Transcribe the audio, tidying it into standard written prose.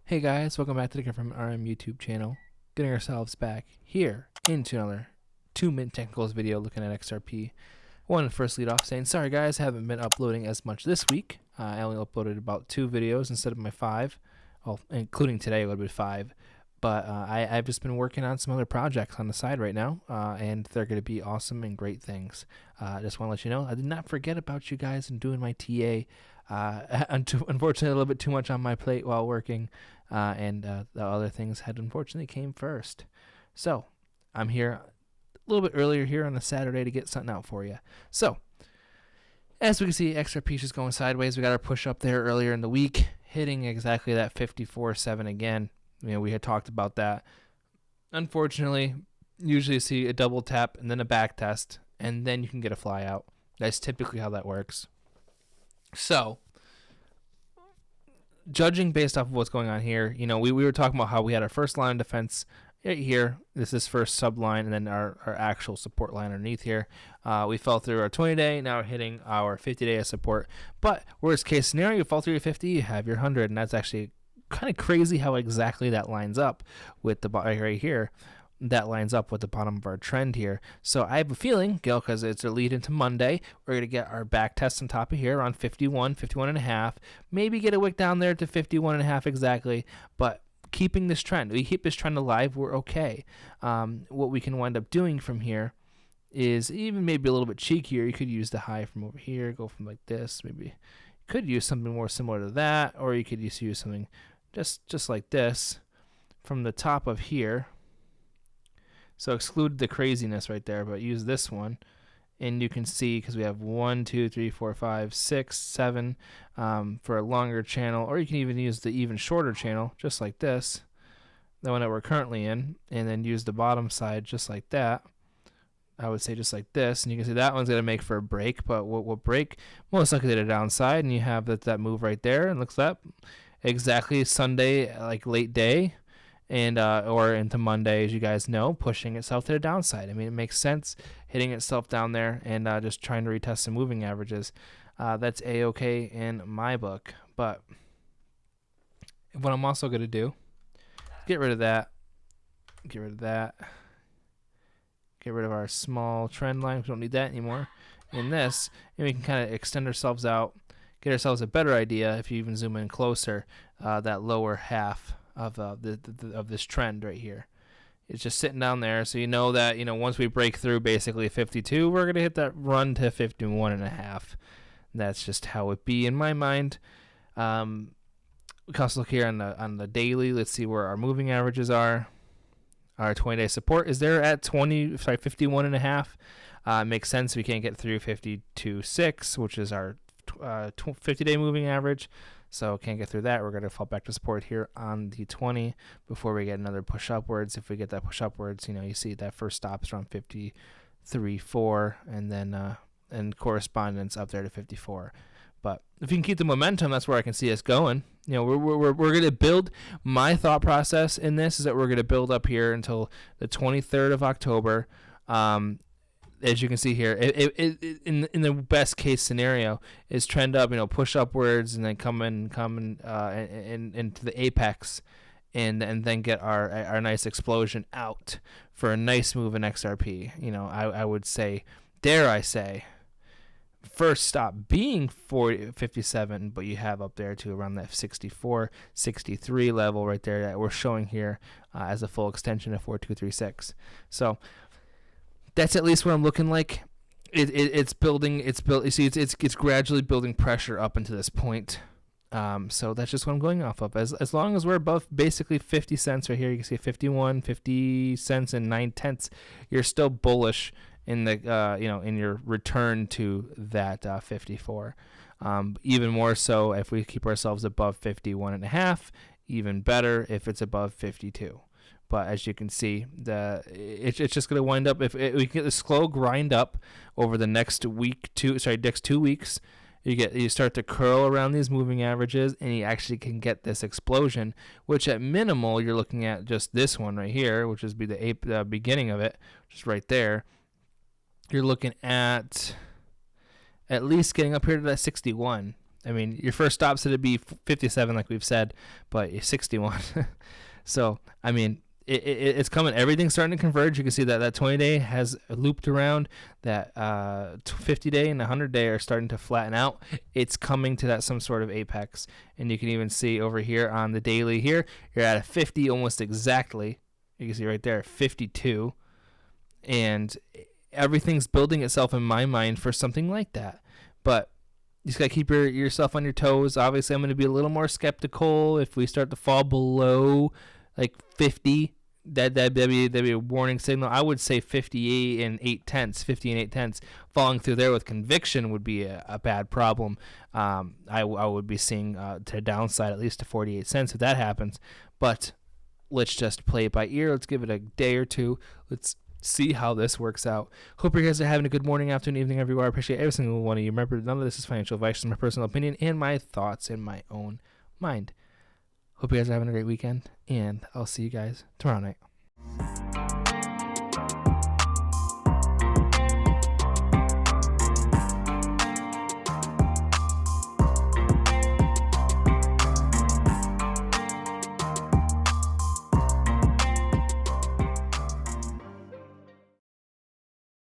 Hey guys, welcome back to the Confirm RM YouTube channel. Getting ourselves back here into another 2-minute technicals video looking at XRP. I wanted to first lead off saying, sorry guys, I haven't been uploading as much this week. I only uploaded about 2 videos instead of my 5. Well, including today, it would be 5. But I've just been working on some other projects on the side right now, and they're going to be awesome and great things. I just want to let you know, I did not forget about you guys and doing my TA. Unfortunately, a little bit too much on my plate while working. And the other things had unfortunately came first. So I'm here a little bit earlier here on a Saturday to get something out for you. So as we can see, XRP is just going sideways. We got our push up there earlier in the week, hitting exactly that 54.7 again. You know, we had talked about that. Unfortunately, usually you see a double tap and then a back test, and then you can get a fly out. That's typically how that works. So judging based off of what's going on here, you know, we were talking about how we had our first line of defense right here. This is first sub line, and then our actual support line underneath here. We fell through our 20-day. Now we're hitting our 50-day as support. But worst case scenario, you fall through your 50, you have your 100, and that's actually kind of crazy how exactly that lines up with the right here. That lines up with the bottom of our trend here. So I have a feeling, Gil, because it's a lead into Monday, we're going to get our back test on top of here around 51, 51.5. Maybe get a wick down there to 51.5 exactly. But keeping this trend, we keep this trend alive, we're okay. What we can wind up doing from here is even maybe a little bit cheekier. You could use the high from over here, go from like this. Maybe you could use something more similar to that, or you could just use something just like this from the top of here. So exclude the craziness right there, but use this one, and you can see, because we have 1, 2, 3, 4, 5, 6, 7 for a longer channel, or you can even use the even shorter channel, just like this, the one that we're currently in, and then use the bottom side just like that. I would say just like this, and you can see that one's going to make for a break, but what will break most likely to the downside, and you have that move right there, and looks up exactly Sunday, like late day, and or into Monday, as you guys know, pushing itself to the downside. I mean, it makes sense hitting itself down there and just trying to retest some moving averages. That's a-okay in my book. But what I'm also going to do, get rid of that, get rid of our small trend line. We don't need that anymore in this, and we can kind of extend ourselves out, get ourselves a better idea, if you even zoom in closer, that lower half of this trend right here. It's just sitting down there, so you know that, you know, once we break through basically 52, we're gonna hit that run to 51.5. That's just how it be in my mind. We can also look here on the daily. Let's see where our moving averages are. Our 20-day support is there at 51.5. Makes sense. We can't get through 52.6, which is our 50-day moving average. So can't get through that. We're going to fall back to support here on the 20 before we get another push upwards. If we get that push upwards, you know, you see that first stop is around 53.4, and then and correspondence up there to 54. But if you can keep the momentum, that's where I can see us going. You know, we're going to build. My thought process in this is that we're going to build up here until the 23rd of October. As you can see here, in the best case scenario, is trend up, you know, push upwards, and then come into the apex, and then get our nice explosion out for a nice move in XRP. You know, I would say, dare I say, first stop being 57, but you have up there to around that 64, 63 level right there that we're showing here as a full extension of 4236. So that's at least what I'm looking like. It's building. You see, it's gradually building pressure up into this point. So that's just what I'm going off of. As long as we're above basically 50 cents right here, you can see 51, 50 cents and 9/10. You're still bullish in the in your return to that 54. Even more so if we keep ourselves above 51.5. Even better if it's above 52. But as you can see, it's just going to wind up, if we get a slow grind up over the next next 2 weeks, you start to curl around these moving averages, and you actually can get this explosion, which at minimal you're looking at just this one right here, which is the beginning of it, just right there. You're looking at least getting up here to that 61. I mean, your first stop's going to be 57, like we've said, but 61. So, I mean, it's coming. Everything's starting to converge. You can see that 20-day has looped around. That 50-day and 100-day are starting to flatten out. It's coming to that some sort of apex. And you can even see over here on the daily here, you're at a 50 almost exactly. You can see right there, 52. And everything's building itself in my mind for something like that. But you just got to keep yourself on your toes. Obviously, I'm going to be a little more skeptical if we start to fall below like 50. That'd be a warning signal. I would say 50 and 8 tenths. Falling through there with conviction would be a bad problem. I would be seeing to downside at least to 48 cents if that happens. But let's just play it by ear. Let's give it a day or two. Let's see how this works out. Hope you guys are having a good morning, afternoon, evening, everywhere. I appreciate every single one of you. Remember, none of this is financial advice. It's my personal opinion and my thoughts in my own mind. Hope you guys are having a great weekend, and I'll see you guys tomorrow night.